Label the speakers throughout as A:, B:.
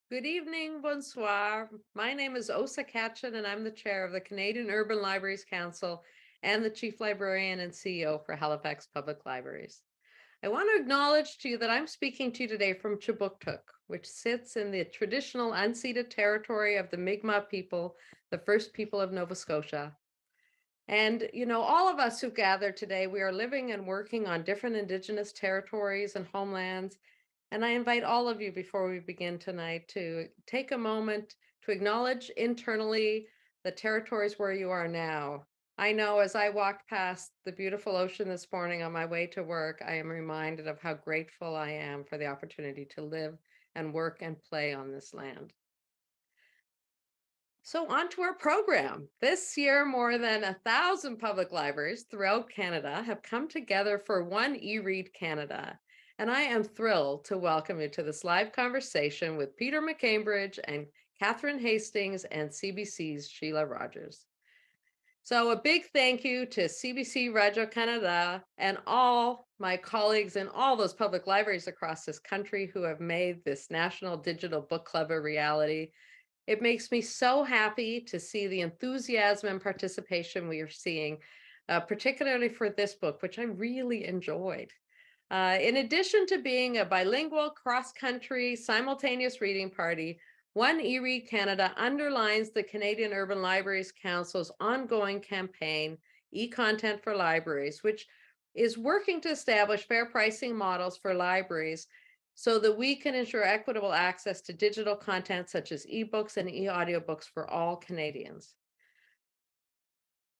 A: Good evening, bonsoir. My name is Osa Katchen, and I'm the chair of the Canadian Urban Libraries Council and the chief librarian and CEO for Halifax Public Libraries. I want to acknowledge to you that I'm speaking to you today from Chubuktuk, which sits in the traditional unceded territory of the Mi'kmaq people, the first people of Nova Scotia. And, all of us who gather today, we are living and working on different Indigenous territories and homelands. And I invite all of you before we begin tonight to take a moment to acknowledge internally the territories where you are now. I know as I walked past the beautiful ocean this morning on my way to work, I am reminded of how grateful I am for the opportunity to live and work and play on this land. So, on to our program. This year, more than 1,000 public libraries throughout Canada have come together for One eRead Canada. And I am thrilled to welcome you to this live conversation with Peter McCambridge and Catherine Hastings and CBC's Sheila Rogers. So, a big thank you to CBC Radio Canada and all my colleagues in all those public libraries across this country who have made this National Digital Book Club a reality. It makes me so happy to see the enthusiasm and participation we are seeing, particularly for this book, which I really enjoyed. In addition to being a bilingual, cross-country, simultaneous reading party, One eRead Canada underlines the Canadian Urban Libraries Council's ongoing campaign, e-content for libraries, which is working to establish fair pricing models for libraries so that we can ensure equitable access to digital content such as ebooks and e-audiobooks for all Canadians.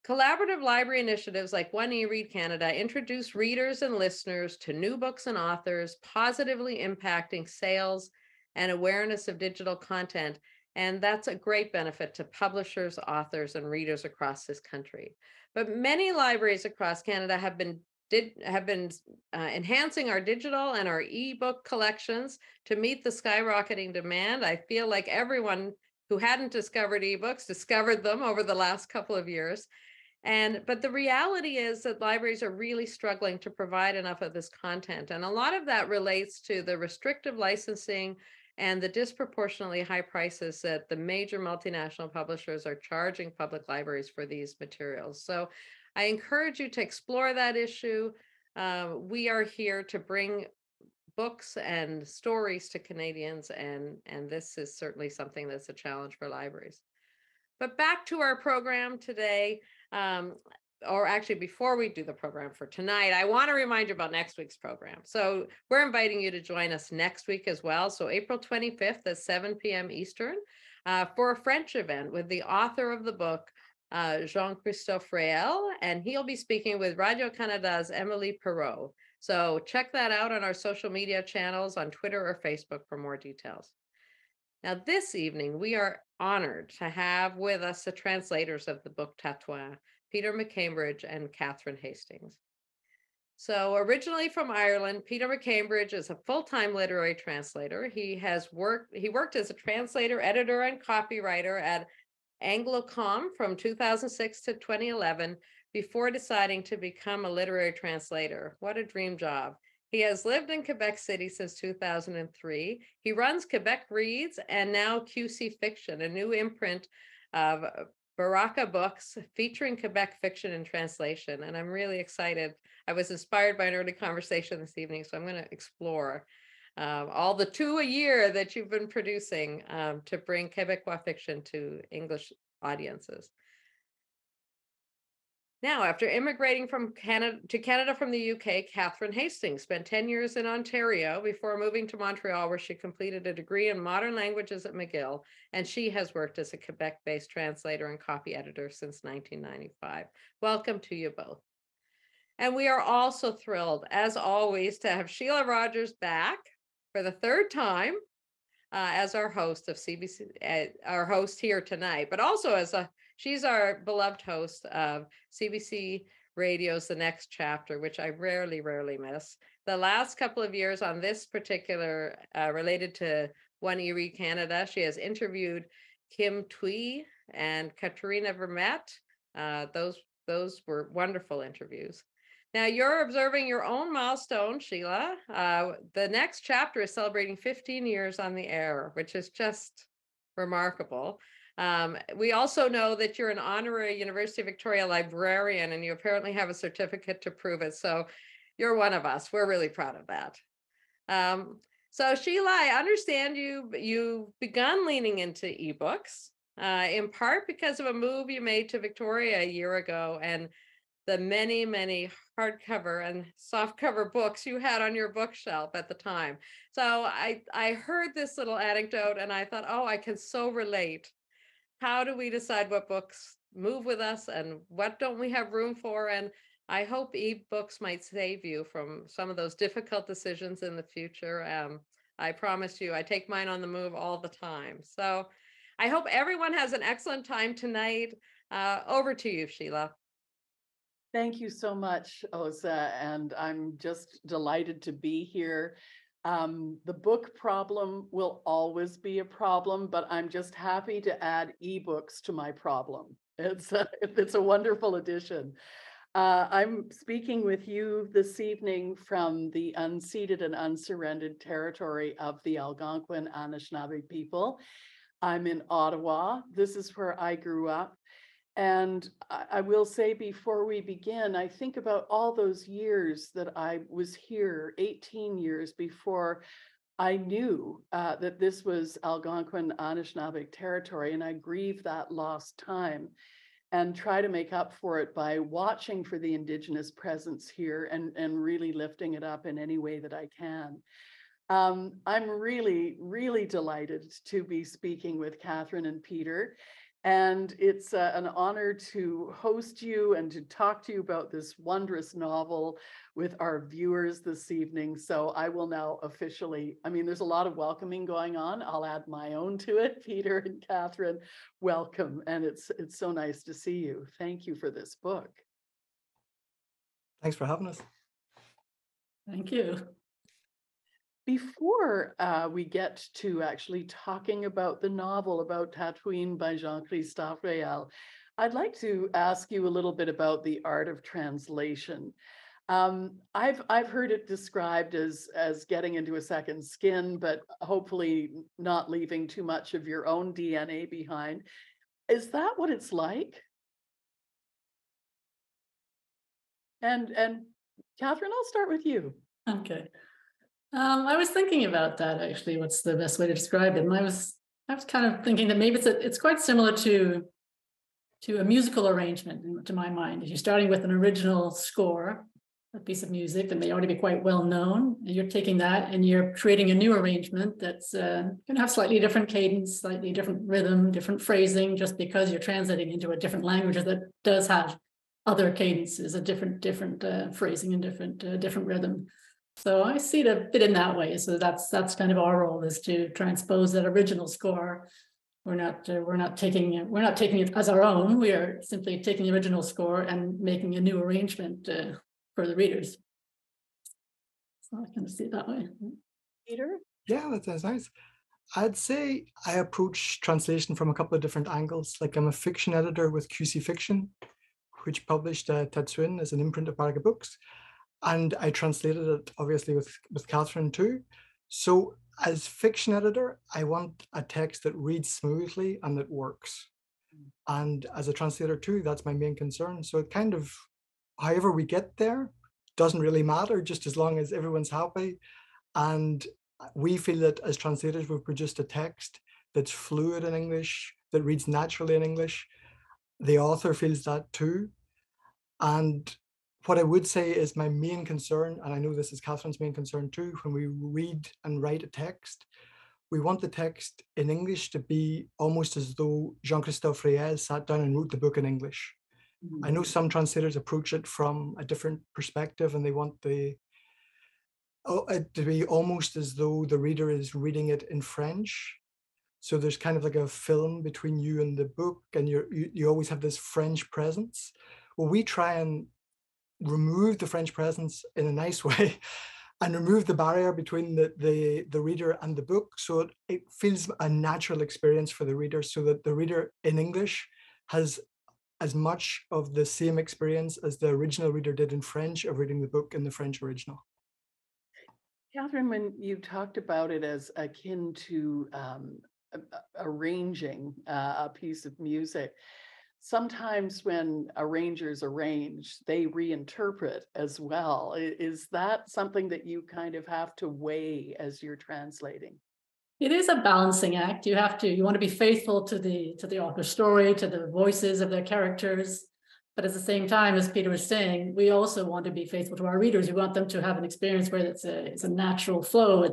A: Collaborative library initiatives like One eRead Canada introduce readers and listeners to new books and authors, positively impacting sales and awareness of digital content. And that's a great benefit to publishers, authors, and readers across this country. But many libraries across Canada have been enhancing our digital and our ebook collections to meet the skyrocketing demand. I feel like everyone who hadn't discovered ebooks discovered them over the last couple of years. But the reality is that libraries are really struggling to provide enough of this content. And a lot of that relates to the restrictive licensing and the disproportionately high prices that the major multinational publishers are charging public libraries for these materials. So I encourage you to explore that issue. We are here to bring books and stories to Canadians, and this is certainly something that's a challenge for libraries. But back to our program today, um, or actually before we do the program for tonight, I want to remind you about next week's program. So we're inviting you to join us next week as well. So April 25th at 7 p.m. Eastern for a French event with the author of the book, Jean-Christophe Réel, and he'll be speaking with Radio Canada's Emily Perrault. So check that out on our social media channels on Twitter or Facebook for more details. Now, this evening, we are honored to have with us the translators of the book Tatouin, Peter McCambridge and Catherine Hastings. So, originally from Ireland, Peter McCambridge is a full-time literary translator. He worked as a translator, editor, and copywriter at Anglocom from 2006 to 2011 before deciding to become a literary translator. What a dream job. He has lived in Quebec City since 2003. He runs Quebec Reads and now QC Fiction, a new imprint of Baraka Books featuring Quebec fiction and translation. And I'm really excited. I was inspired by an early conversation this evening, so I'm going to explore all the two a year that you've been producing to bring Quebecois fiction to English audiences. Now, after immigrating from Canada from the UK, Catherine Hastings spent 10 years in Ontario before moving to Montreal, where she completed a degree in modern languages at McGill, and she has worked as a Quebec-based translator and copy editor since 1995. Welcome to you both. And we are also thrilled, as always, to have Sheila Rogers back for the third time as our host of CBC, our host here tonight, but also she's our beloved host of CBC Radio's The Next Chapter, which I rarely miss. The last couple of years on this particular related to One eRead Canada, she has interviewed Kim Thuy and Katerina Vermette. Those were wonderful interviews. Now you're observing your own milestone, Sheila. The next chapter is celebrating 15 years on the air, which is just remarkable. We also know that you're an honorary University of Victoria librarian, and you apparently have a certificate to prove it. So you're one of us. We're really proud of that. So Sheila, I understand you've begun leaning into ebooks, in part because of a move you made to Victoria a year ago, and the many, many hardcover and softcover books you had on your bookshelf at the time. So I heard this little anecdote and I thought, oh, I can so relate. How do we decide what books move with us and what don't we have room for? And I hope ebooks might save you from some of those difficult decisions in the future. I promise you, I take mine on the move all the time. So I hope everyone has an excellent time tonight. Over to you, Sheila.
B: Thank you so much, Osa, and I'm just delighted to be here. The book problem will always be a problem, but I'm just happy to add ebooks to my problem. It's a wonderful addition. I'm speaking with you this evening from the unceded and unsurrendered territory of the Algonquin Anishinaabe people. I'm in Ottawa. This is where I grew up. And I will say before we begin, I think about all those years that I was here, 18 years before I knew that this was Algonquin Anishinaabe territory, and I grieve that lost time and try to make up for it by watching for the Indigenous presence here and really lifting it up in any way that I can. I'm really, really delighted to be speaking with Catherine and Peter. And it's an honor to host you and to talk to you about this wondrous novel with our viewers this evening. So I will now officially, I mean, there's a lot of welcoming going on. I'll add my own to it. Peter and Catherine, welcome. And it's so nice to see you. Thank you for this book.
C: Thanks for having us.
D: Thank you.
B: Before we get to actually talking about the novel about Tatooine by Jean-Christophe Réal, I'd like to ask you a little bit about the art of translation. I've heard it described as getting into a second skin, but hopefully not leaving too much of your own DNA behind. Is that what it's like? And Catherine, I'll start with you.
D: Okay. I was thinking about that actually. What's the best way to describe it? And I was kind of thinking that maybe it's quite similar to a musical arrangement to my mind. If you're starting with an original score, a piece of music that may already be quite well known, and you're taking that and you're creating a new arrangement that's going to have slightly different cadence, slightly different rhythm, different phrasing, just because you're translating into a different language that does have other cadences, a different phrasing and different rhythm. So I see it a bit in that way. So that's kind of our role, is to transpose that original score. We're not taking it as our own. We are simply taking the original score and making a new arrangement for the readers. So I kind of see it that way.
B: Peter?
C: Yeah, that sounds nice. I'd say I approach translation from a couple of different angles. Like, I'm a fiction editor with QC Fiction, which published Tatooine as an imprint of Barraga Books. And I translated it obviously with Catherine too. So as fiction editor, I want a text that reads smoothly and that works. And as a translator too, that's my main concern. So it kind of, however we get there, doesn't really matter, just as long as everyone's happy. And we feel that as translators, we've produced a text that's fluid in English, that reads naturally in English. The author feels that too. And what I would say is my main concern, and I know this is Catherine's main concern too, when we read and write a text, we want the text in English to be almost as though Jean-Christophe Réal sat down and wrote the book in English. I know some translators approach it from a different perspective, and they want it to be almost as though the reader is reading it in French. So there's kind of like a film between you and the book, and you always have this French presence. Well, we try and remove the French presence in a nice way and remove the barrier between the reader and the book, so it feels a natural experience for the reader, so that the reader in English has as much of the same experience as the original reader did in French of reading the book in the French original.
B: Catherine, when you talked about it as akin to arranging a piece of music, sometimes when arrangers arrange, they reinterpret as well. Is that something that you kind of have to weigh as you're translating?
D: It is a balancing act. You want to be faithful to the author's story, to the voices of their characters. But at the same time, as Peter was saying, we also want to be faithful to our readers. We want them to have an experience where it's a natural flow.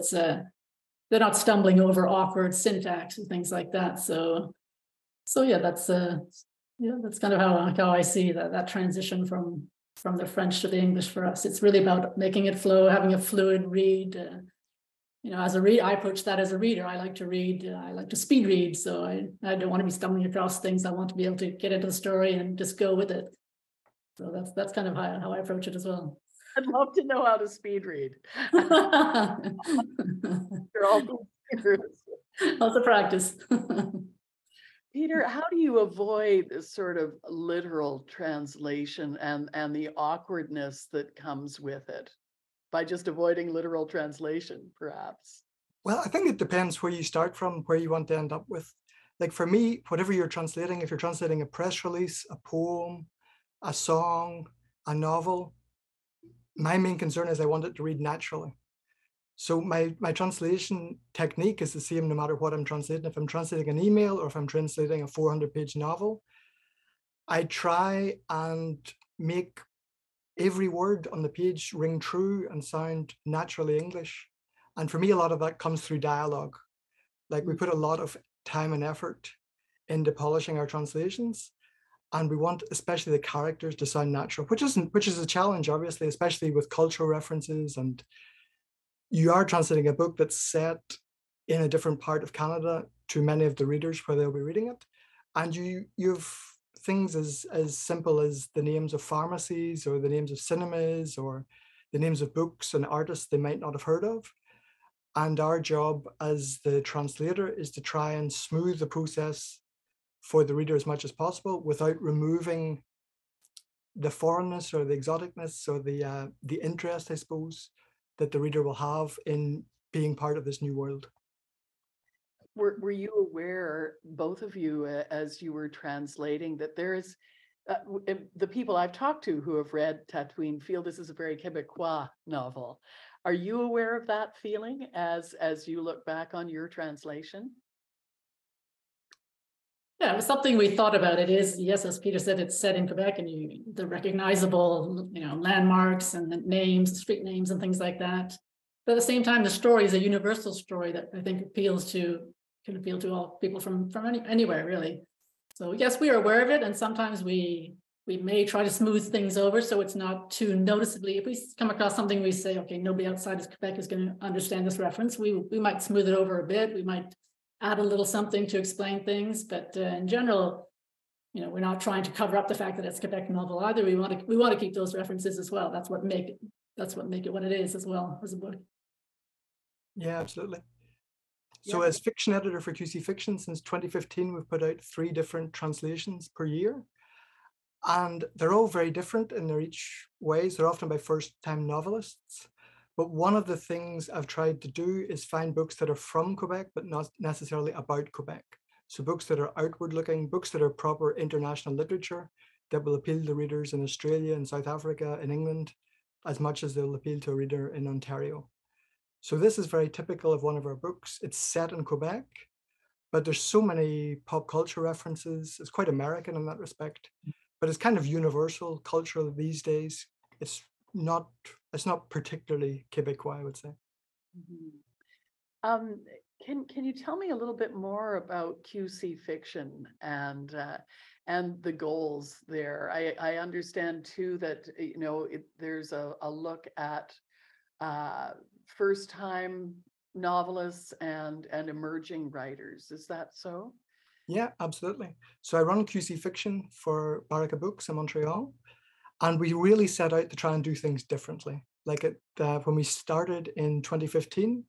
D: They're not stumbling over awkward syntax and things like that. So yeah, that's kind of how I see that transition from the French to the English for us. It's really about making it flow, having a fluid read. As a reader, I approach that as a reader. I like to read. I like to speed read. So I don't want to be stumbling across things. I want to be able to get into the story and just go with it. So that's kind of how I approach it as well.
B: I'd love to know how to speed read. You're all
D: Lots of practice.
B: Peter, how do you avoid this sort of literal translation and the awkwardness that comes with it? By just avoiding literal translation, perhaps?
C: Well, I think it depends where you start from, where you want to end up with. Like for me, whatever you're translating, if you're translating a press release, a poem, a song, a novel, my main concern is I want it to read naturally. So my translation technique is the same no matter what I'm translating. If I'm translating an email or if I'm translating a 400-page novel, I try and make every word on the page ring true and sound naturally English. And for me, a lot of that comes through dialogue. Like we put a lot of time and effort into polishing our translations. And we want especially the characters to sound natural, which is a challenge, obviously, especially with cultural references. And you are translating a book that's set in a different part of Canada to many of the readers where they'll be reading it. And you've things as simple as the names of pharmacies or the names of cinemas or the names of books and artists they might not have heard of. And our job as the translator is to try and smooth the process for the reader as much as possible without removing the foreignness or the exoticness or the interest, I suppose, that the reader will have in being part of this new world.
B: Were you aware, both of you, as you were translating, that there's the people I've talked to who have read Tatooine feel this is a very Quebecois novel. Are you aware of that feeling as you look back on your translation?
D: Yeah, it was something we thought about. It is, yes, as Peter said, it's set in Quebec, and the recognizable, landmarks and the names, street names, and things like that. But at the same time, the story is a universal story that I think can appeal to all people from anywhere, really. So yes, we are aware of it, and sometimes we may try to smooth things over so it's not too noticeably. If we come across something, we say, okay, nobody outside of Quebec is going to understand this reference. We might smooth it over a bit. We might add a little something to explain things, but in general, we're not trying to cover up the fact that it's a Quebec novel either. We want to keep those references as well. That's what make it what it is as well as a book.
C: Yeah, absolutely. So
B: Yeah.
C: as fiction editor for QC Fiction, since 2015, we've put out 3 different translations per year. And they're all very different in their each ways. They're often by first-time novelists. But one of the things I've tried to do is find books that are from Quebec, but not necessarily about Quebec. So books that are outward-looking, books that are proper international literature that will appeal to readers in Australia and South Africa and England, as much as they'll appeal to a reader in Ontario. So this is very typical of one of our books. It's set in Quebec, but there's so many pop culture references. It's quite American in that respect, but it's kind of universal cultural these days. It's not particularly Quebecois, I would say.
B: Mm-hmm. Can you tell me a little bit more about QC Fiction and the goals there? I understand too that there's a look at first-time novelists and emerging writers. Is that so?
C: Yeah, absolutely. So I run QC Fiction for Baraka Books in Montreal, and we really set out to try and do things differently. Like when we started in 2015,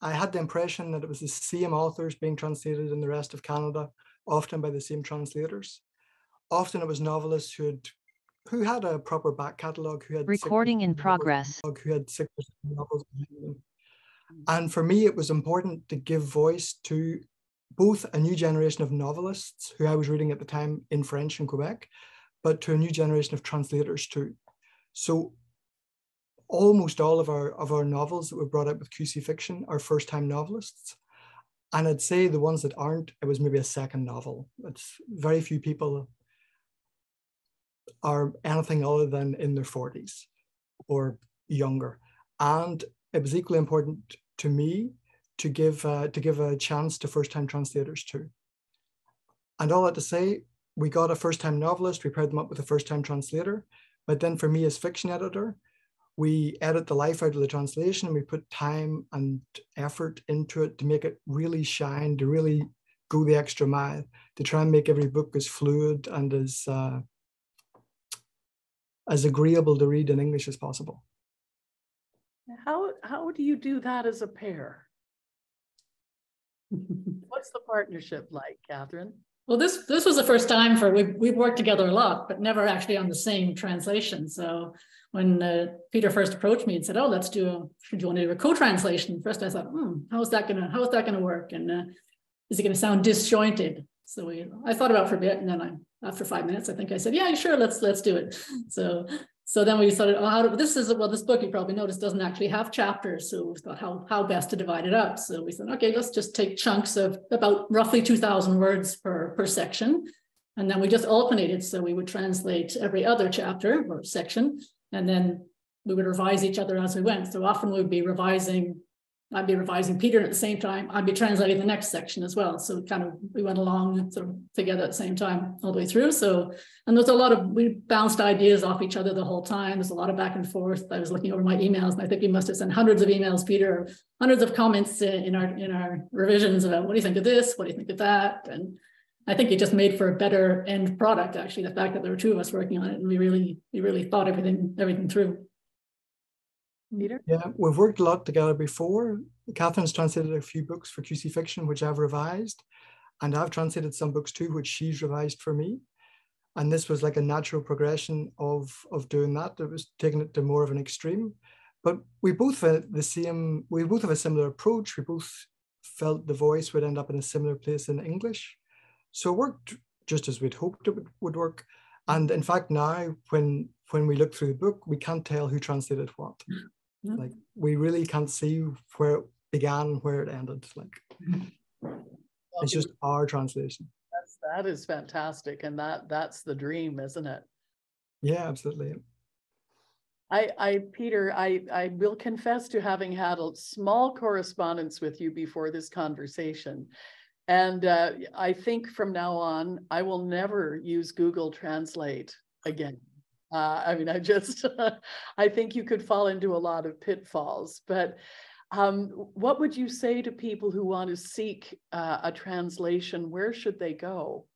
C: I had the impression that it was the same authors being translated in the rest of Canada, often by the same translators. often it was novelists who had a proper back catalogue, who had
E: Recording in progress.
C: who had 6 or 7 novels behind them. And for me, it was important to give voice to both a new generation of novelists who I was reading at the time in French in Quebec, but to a new generation of translators too. So almost all of our novels that were brought out with QC Fiction are first-time novelists. And I'd say the ones that aren't, it was maybe a second novel. It's very few people are anything other than in their 40s or younger. And it was equally important to me to give a chance to first-time translators too. And all that to say, we got a first-time novelist, we paired them up with a first-time translator. But then for me as fiction editor, we edit the life out of the translation and we put time and effort into it to make it really shine, to really go the extra mile, to try and make every book as fluid and as agreeable to read in English as possible.
B: How do you do that as a pair? What's the partnership like, Catherine?
D: Well, this was the first time we've worked together a lot, but never actually on the same translation. So when Peter first approached me and said, "Oh, do you want to do a co-translation?" First, I thought, how is that gonna work? And is it gonna sound disjointed? So I thought about it for a bit, and then after 5 minutes, I think I said, "Yeah, sure, let's do it." So then we started, this book, you probably noticed, doesn't actually have chapters. So we thought how best to divide it up. So we said, okay, let's just take chunks of about roughly 2,000 words per section. And then we just alternated. So we would translate every other chapter or section, and then we would revise each other as we went. So often we'd be I'd be revising Peter, and at the same time, I'd be translating the next section as well. So we went along sort of together at the same time all the way through. So, and we bounced ideas off each other the whole time. There's a lot of back and forth. I was looking over my emails, and I think we must have sent hundreds of emails, Peter, hundreds of comments in our revisions about, what do you think of this? What do you think of that? And I think it just made for a better end product, actually, the fact that there were 2 of us working on it, and we really thought everything through.
B: Peter?
C: Yeah, we've worked a lot together before. Catherine's translated a few books for QC Fiction, which I've revised, and I've translated some books too, which she's revised for me. And this was like a natural progression of doing that. It was taking it to more of an extreme. But we both have a similar approach. We both felt the voice would end up in a similar place in English. So it worked just as we'd hoped it would work. And in fact, now when we look through the book, we can't tell who translated what. Like, we really can't see where it began, where it ended. Like, it's just our translation.
B: That is fantastic, and that's the dream, isn't it?
C: Yeah, absolutely.
B: Peter, I will confess to having had a small correspondence with you before this conversation. And I think from now on, I will never use Google Translate again. I mean, I think you could fall into a lot of pitfalls, but what would you say to people who want to seek a translation? Where should they go?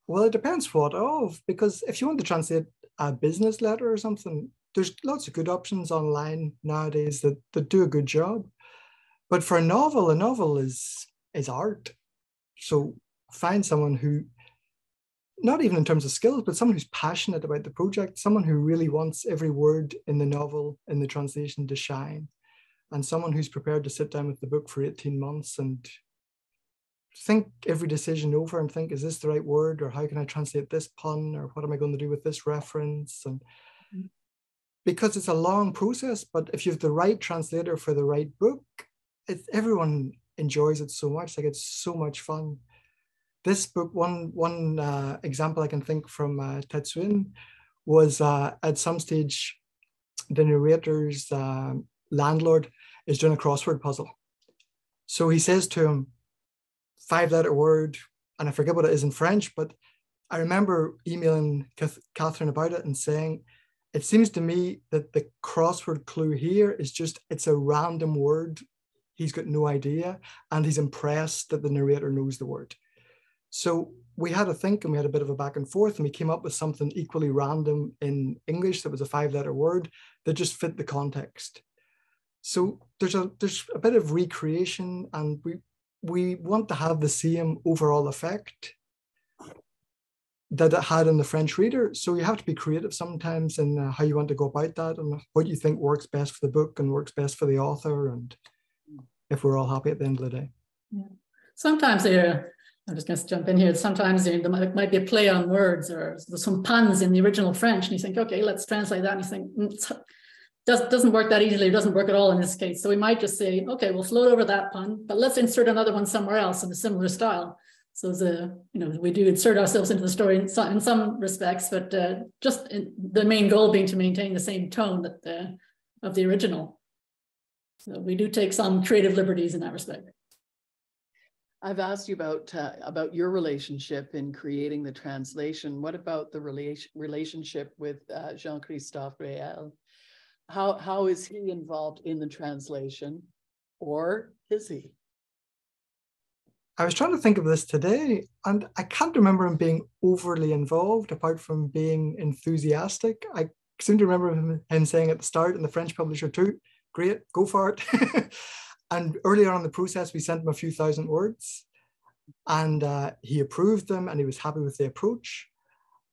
C: Well, it depends what of, because if you want to translate a business letter or something, there's lots of good options online nowadays that do a good job. But for a novel is art. So find someone who, not even in terms of skills, but someone who's passionate about the project, someone who really wants every word in the novel, in the translation, to shine, and someone who's prepared to sit down with the book for 18 months and think every decision over and think, is this the right word? Or how can I translate this pun? Or what am I going to do with this reference? And because it's a long process, but if you have the right translator for the right book, everyone enjoys it so much. Like, it's so much fun. This book, one example I can think from Tetsuin was at some stage, the narrator's landlord is doing a crossword puzzle. So he says to him, 5-letter word, and I forget what it is in French, but I remember emailing Catherine about it and saying, it seems to me that the crossword clue here is it's a random word. He's got no idea, and he's impressed that the narrator knows the word. So we had a think, and we had a bit of a back and forth, and we came up with something equally random in English that was a 5-letter word that just fit the context. So there's a bit of recreation, and we want to have the same overall effect, that it had in the French reader. So you have to be creative sometimes in how you want to go about that and what you think works best for the book and works best for the author, and if we're all happy at the end of the day.
D: Yeah. Sometimes I'm just going to jump in here. Sometimes there might be a play on words, or there's some puns in the original French, and you think, okay, let's translate that. And you think, doesn't work that easily. It doesn't work at all in this case. So we might just say, okay, we'll float over that pun, but let's insert another one somewhere else in a similar style. So we do insert ourselves into the story in some respects, but just the main goal being to maintain the same tone of the original. So we do take some creative liberties in that respect.
B: I've asked you about your relationship in creating the translation. What about the relationship with Jean-Christophe Réal? How is he involved in the translation, or is he?
C: I was trying to think of this today, and I can't remember him being overly involved, apart from being enthusiastic. I seem to remember him saying at the start, and the French publisher too, great, go for it. And earlier on in the process, we sent him a few thousand words, and he approved them, and he was happy with the approach.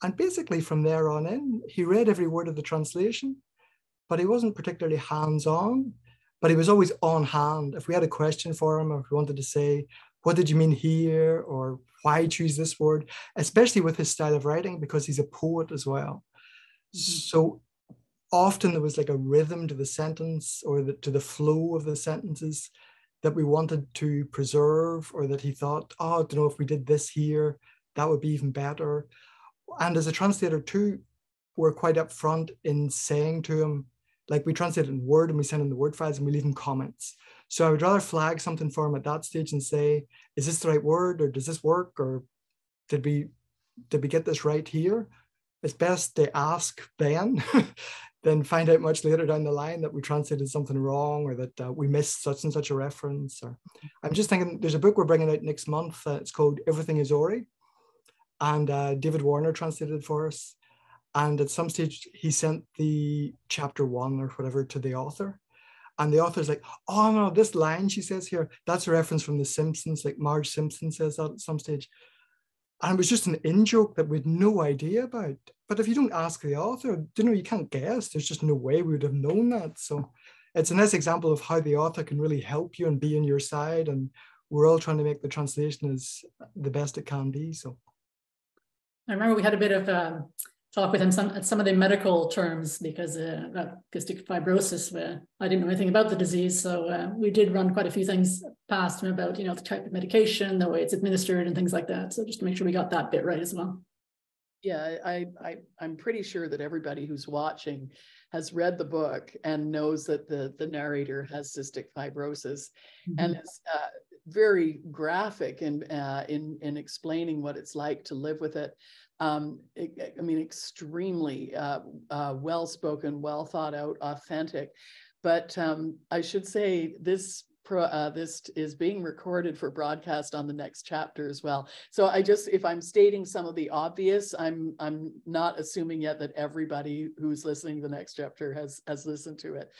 C: And basically from there on in, he read every word of the translation, but he wasn't particularly hands-on, but he was always on hand. If we had a question for him, or if we wanted to say, what did you mean here? Or why choose this word? Especially with his style of writing, because he's a poet as well. Mm-hmm. So often there was like a rhythm to the sentence, or to the flow of the sentences that we wanted to preserve, or that he thought, oh, I don't know, if we did this here, that would be even better. And as a translator too, we're quite upfront in saying to him, like we translate in Word and we send him the Word files and we leave him comments. So I would rather flag something for him at that stage and say, is this the right word, or does this work, or did we get this right here? It's best to ask then than find out much later down the line that we translated something wrong, or that we missed such and such a reference. Or I'm just thinking, there's a book we're bringing out next month. It's called Everything is Ori, and David Warner translated it for us. And at some stage, he sent the chapter 1 or whatever to the author. And the author's like, oh no, this line she says here, that's a reference from The Simpsons, like Marge Simpson says that at some stage. And it was just an in-joke that we had no idea about. But if you don't ask the author, you can't guess. There's just no way we would have known that. So it's a nice example of how the author can really help you and be on your side. And we're all trying to make the translation as the best it can be. So
D: I remember we had a bit of talk with him some of the medical terms, because cystic fibrosis, I didn't know anything about the disease. So we did run quite a few things past him about, the type of medication, the way it's administered and things like that. So just to make sure we got that bit right as well.
B: Yeah, I'm pretty sure that everybody who's watching has read the book and knows that the narrator has cystic fibrosis, mm-hmm. and is very graphic in explaining what it's like to live with it. Extremely well-spoken, well thought out, authentic. But I should say this is being recorded for broadcast on the next chapter as well. So if I'm stating some of the obvious, I'm not assuming yet that everybody who's listening to the next chapter has listened to it.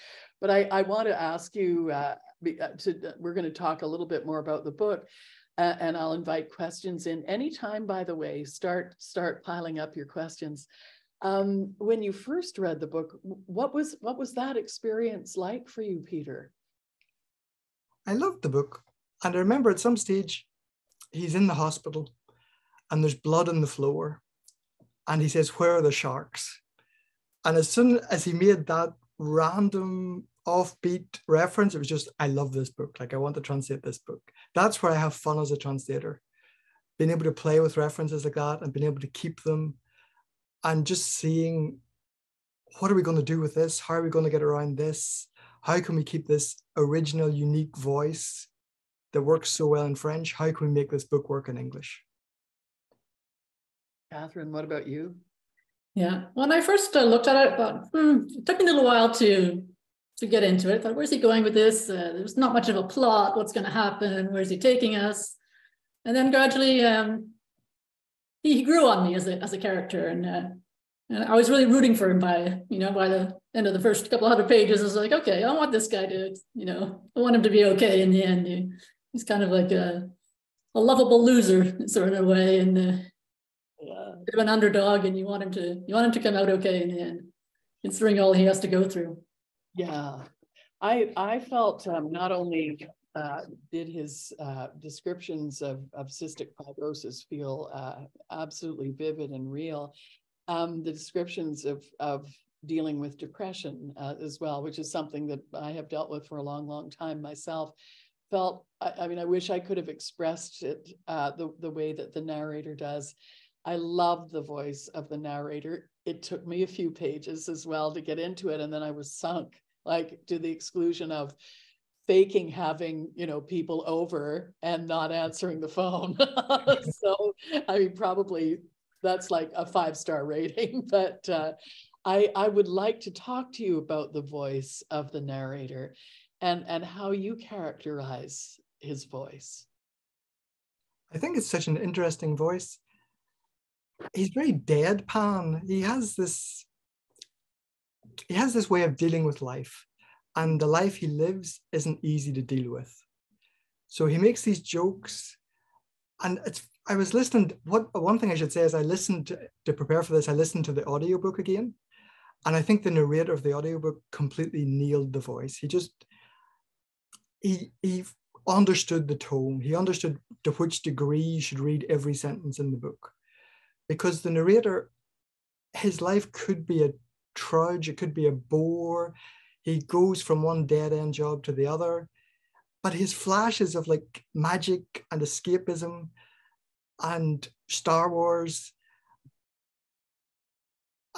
B: But I want to ask you, we're going to talk a little bit more about the book. And I'll invite questions in anytime, by the way. Start piling up your questions. When you first read the book, what was that experience like for you, Peter?
C: I loved the book. And I remember at some stage, he's in the hospital and there's blood on the floor. And he says, where are the sharks? And as soon as he made that random offbeat reference, it was just, I love this book. Like, I want to translate this book. That's where I have fun as a translator, being able to play with references like that and being able to keep them, and just seeing, what are we going to do with this? How are we going to get around this? How can we keep this original, unique voice that works so well in French? How can we make this book work in English?
B: Catherine, what about you?
D: Yeah, when I first looked at it, I thought, it took me a little while to get into it. I thought, where's he going with this? There's not much of a plot. What's going to happen? Where's he taking us? And then gradually, he grew on me as a character, and I was really rooting for him by the end of the first couple hundred pages. I was like, okay, I want this guy to, I want him to be okay in the end. He's kind of like a lovable loser sort of way, and bit of an underdog, and you want him to come out okay in the end, considering all he has to go through.
B: Yeah, I felt not only did his descriptions of cystic fibrosis feel absolutely vivid and real, the descriptions of dealing with depression as well, which is something that I have dealt with for a long, long time myself, felt, I mean, I wish I could have expressed it the way that the narrator does. I love the voice of the narrator. It took me a few pages as well to get into it, and then I was sunk, like, to the exclusion of faking having, you know, people over and not answering the phone. So, I mean, probably that's like a 5-star rating, but I would like to talk to you about the voice of the narrator and how you characterize his voice.
C: I think it's such an interesting voice. He's very deadpan. He has this way of dealing with life, and the life he lives isn't easy to deal with. So he makes these jokes, and I was listening. One thing I should say is I listened to prepare for this. I listened to the audiobook again, and I think the narrator of the audiobook completely nailed the voice. He understood the tone. He understood to which degree you should read every sentence in the book, because the narrator, his life could be a trudge, it could be a bore. He goes from one dead-end job to the other, but his flashes of like magic and escapism and Star Wars,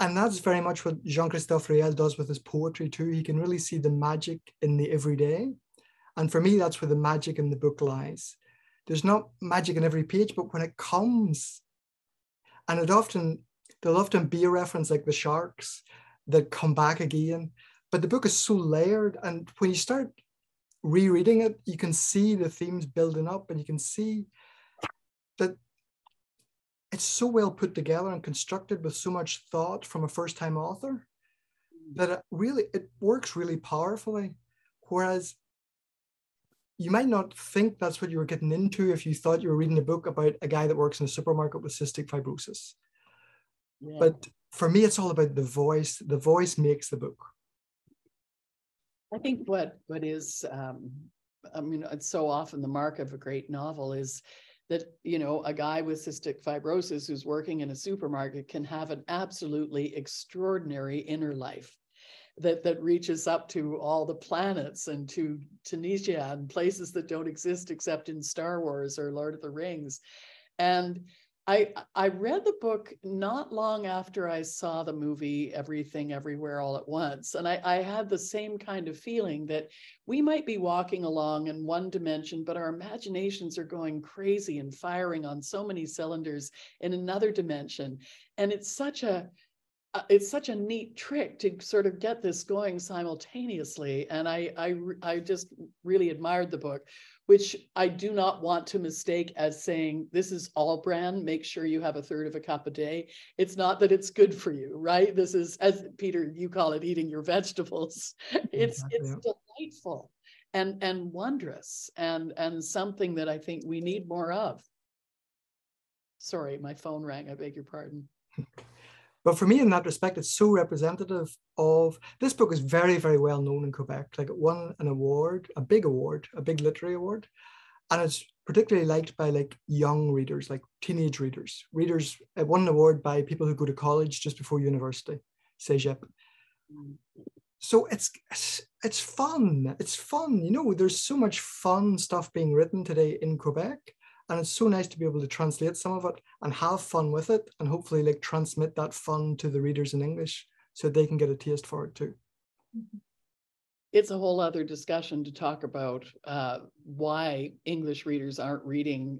C: and that's very much what Jean-Christophe Riel does with his poetry too. He can really see the magic in the everyday. And for me, that's where the magic in the book lies. There's not magic in every page, but when it comes, and there'll often be a reference like the sharks that come back again, but the book is so layered, and when you start rereading it, you can see the themes building up, and you can see that it's so well put together and constructed with so much thought from a first-time author that it works really powerfully. Whereas you might not think that's what you were getting into if you thought you were reading a book about a guy that works in a supermarket with cystic fibrosis. Yeah. But for me, it's all about the voice. The voice makes the book.
B: I think what is, I mean, it's so often the mark of a great novel is that, you know, a guy with cystic fibrosis who's working in a supermarket can have an absolutely extraordinary inner life that reaches up to all the planets and to Tunisia and places that don't exist except in Star Wars or Lord of the Rings. And I read the book not long after I saw the movie Everything Everywhere All at Once. And I had the same kind of feeling that we might be walking along in one dimension, but our imaginations are going crazy and firing on so many cylinders in another dimension. And it's such a neat trick to sort of get this going simultaneously. And I just really admired the book, which I do not want to mistake as saying, this is Allbrand, make sure you have 1/3 of a cup a day. It's not that it's good for you, right? This is, as Peter, you call it eating your vegetables. It's delightful and wondrous and something that I think we need more of. Sorry, my phone rang, I beg your pardon.
C: But for me, in that respect, it's so representative of, this book is very, very well known in Quebec. Like, it won an award, a big literary award. And it's particularly liked by like young readers, like teenage readers. It won an award by people who go to college just before university, cégep. So it's fun. It's fun. You know, there's so much fun stuff being written today in Quebec. And it's so nice to be able to translate some of it and have fun with it, and hopefully like transmit that fun to the readers in English so they can get a taste for it too.
B: It's a whole other discussion to talk about why English readers aren't reading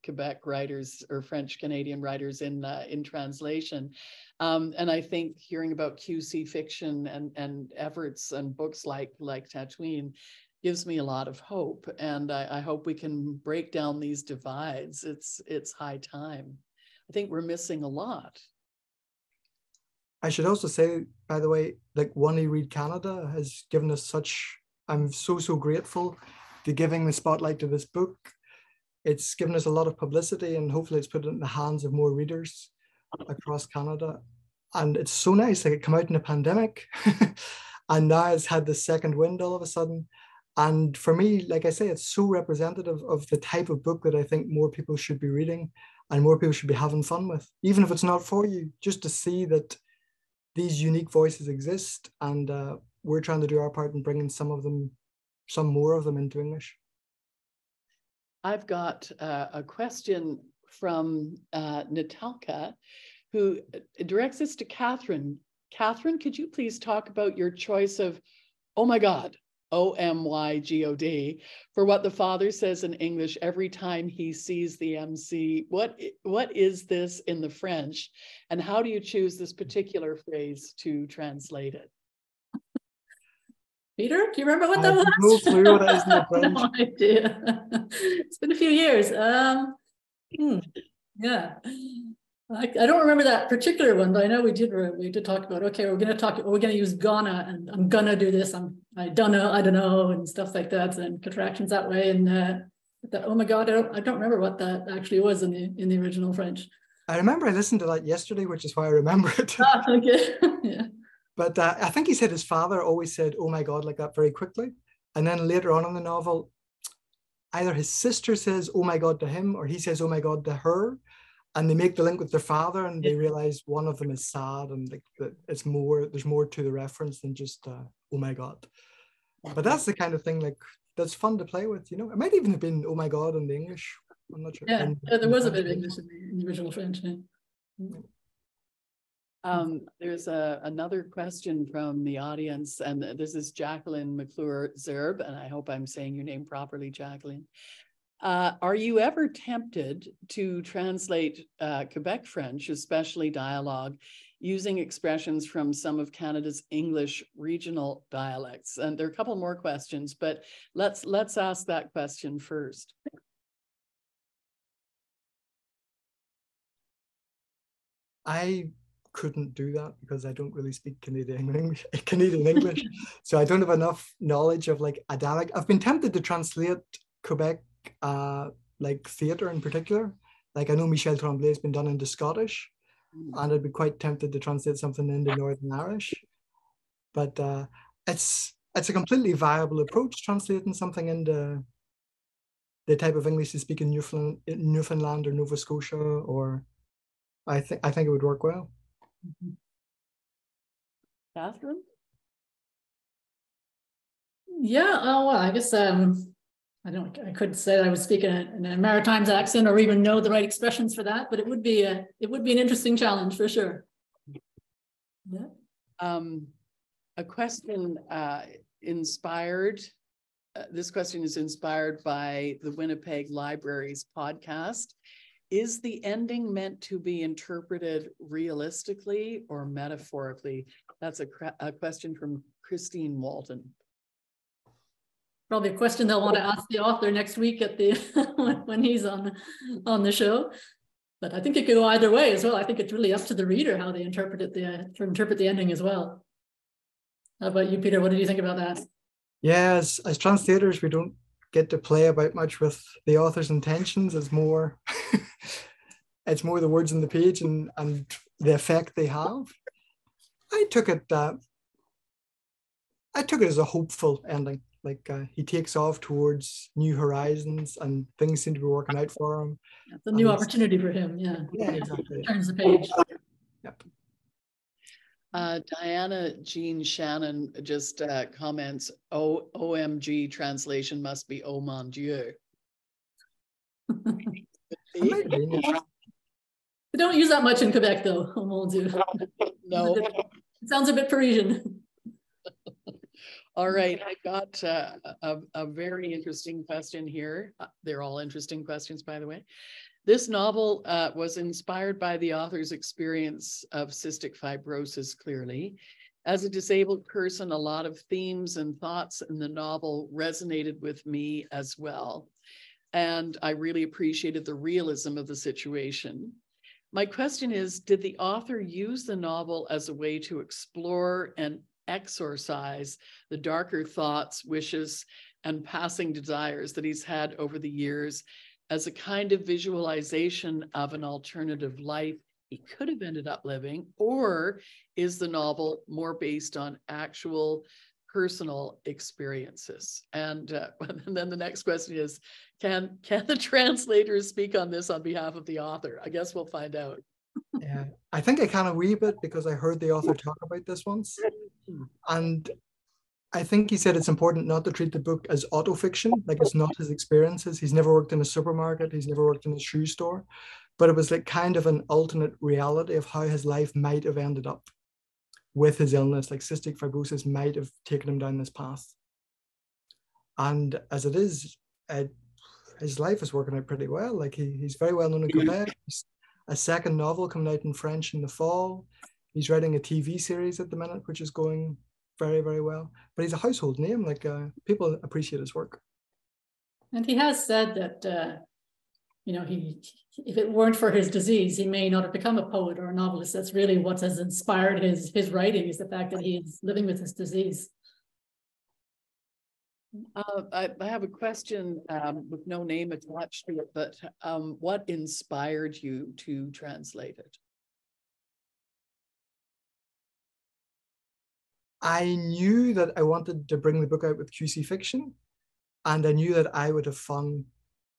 B: Quebec writers or French Canadian writers in translation. And I think hearing about QC fiction and efforts and books like Tatooine gives me a lot of hope, and I hope we can break down these divides. It's high time. I think we're missing a lot.
C: I should also say, by the way, like One eRead Canada has given us I'm so grateful to giving the spotlight to this book. It's given us a lot of publicity, and hopefully it's put it in the hands of more readers. across Canada. And it's so nice, like it came out in a pandemic and now it's had the second wind all of a sudden. And for me, like I say, it's so representative of the type of book that I think more people should be reading and more people should be having fun with, even if it's not for you, just to see that these unique voices exist. And we're trying to do our part in bringing some more of them into English.
B: I've got a question from Natalka, who directs this to Catherine. Catherine, could you please talk about your choice of, oh my God, OMYGOD, for what the father says in English every time he sees the MC? What is this in the French? And how do you choose this particular phrase to translate it?
D: Peter, do you remember what
C: I
D: that
C: have
D: was?
C: no clue what it is in the French.
D: No idea. It's been a few years. Yeah. I don't remember that particular one, but I know we did talk about, okay, we're going to use gonna, and I'm gonna do this. I don't know, and stuff like that, and contractions that way. And that, oh my God, I don't remember what that actually was in the original French.
C: I remember I listened to that yesterday, which is why I remember it.
D: Ah, okay. Yeah.
C: But I think he said his father always said, oh my God, like that very quickly. And then later on in the novel, either his sister says, oh my God to him, or he says, oh my God to her. And they make the link with their father and they realize one of them is sad and like there's more to the reference than just, oh my God. But that's the kind of thing like that's fun to play with, you know. It might even have been, oh my God, in the English. I'm not sure.
D: Yeah, there was a bit of English in the original French. Yeah.
B: There's another question from the audience, and this is Jacqueline McClure-Zerb, and I hope I'm saying your name properly, Jacqueline. Are you ever tempted to translate Quebec French, especially dialogue, using expressions from some of Canada's English regional dialects? And there are a couple more questions, but let's ask that question first.
C: I couldn't do that because I don't really speak Canadian English. So I don't have enough knowledge of like a dialect. I've been tempted to translate Quebec like theatre in particular. Like I know Michel Tremblay has been done into Scottish, and I'd be quite tempted to translate something into Northern Irish. But it's a completely viable approach, translating something into the type of English you speak in Newfoundland or Nova Scotia, or I think it would work well.
B: Catherine?
D: Yeah, well, I guess I couldn't say that I would speak in a Maritimes accent or even know the right expressions for that, but it would be an interesting challenge for sure. Yeah.
B: A question inspired. This question is inspired by the Winnipeg Libraries podcast. Is the ending meant to be interpreted realistically or metaphorically? That's a question from Christine Walton.
D: Probably a question they'll want to ask the author next week at the when he's on the show. But I think it could go either way as well. I think it's really up to the reader how they interpret the ending as well. How about you, Peter? What did you think about that?
C: Yeah, as translators, we don't get to play about much with the author's intentions. It's more it's more the words on the page and the effect they have. I took it as a hopeful ending. Like he takes off towards new horizons and things seem to be working out for him.
D: It's a new opportunity for him. Yeah.
C: Yeah, exactly.
D: Turns the page.
C: Yep.
B: Diana Jean Shannon just comments, OMG translation must be oh mon Dieu.
D: We don't use that much in Quebec though, oh mon Dieu.
B: No.
D: It sounds a bit Parisian.
B: All right, I got a very interesting question here. They're all interesting questions, by the way. This novel was inspired by the author's experience of cystic fibrosis, clearly. As a disabled person, a lot of themes and thoughts in the novel resonated with me as well. And I really appreciated the realism of the situation. My question is, did the author use the novel as a way to explore and exorcise the darker thoughts, wishes, and passing desires that he's had over the years as a kind of visualization of an alternative life he could have ended up living, or is the novel more based on actual personal experiences? And then the next question is, can the translators speak on this on behalf of the author? I guess we'll find out.
C: Yeah, I think I can a wee bit because I heard the author talk about this once. And I think he said it's important not to treat the book as autofiction, like it's not his experiences. He's never worked in a supermarket, he's never worked in a shoe store, but it was like kind of an alternate reality of how his life might have ended up with his illness, like cystic fibrosis might have taken him down this path. And as it is, his life is working out pretty well. Like he's very well known in Quebec. He's a second novel coming out in French in the fall. He's writing a TV series at the minute, which is going very, very well. But he's a household name. Like people appreciate his work.
D: And he has said that, you know, if it weren't for his disease, he may not have become a poet or a novelist. That's really what has inspired his writing, is the fact that he is living with his disease.
B: I have a question with no name attached to it, but what inspired you to translate it?
C: I knew that I wanted to bring the book out with QC Fiction, and I knew that I would have fun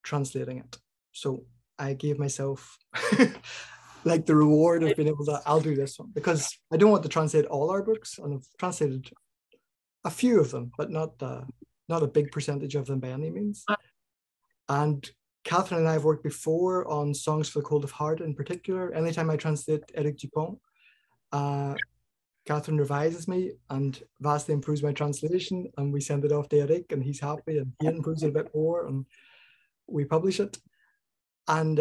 C: translating it. So I gave myself like the reward of being able to, I'll do this one, because I don't want to translate all our books, and I've translated a few of them, but not a big percentage of them by any means. And Catherine and I have worked before on Songs for the Cold of Heart in particular. Anytime I translate Eric Dupont, Catherine revises me and vastly improves my translation, and we send it off to Eric and he's happy and he improves it a bit more and we publish it. And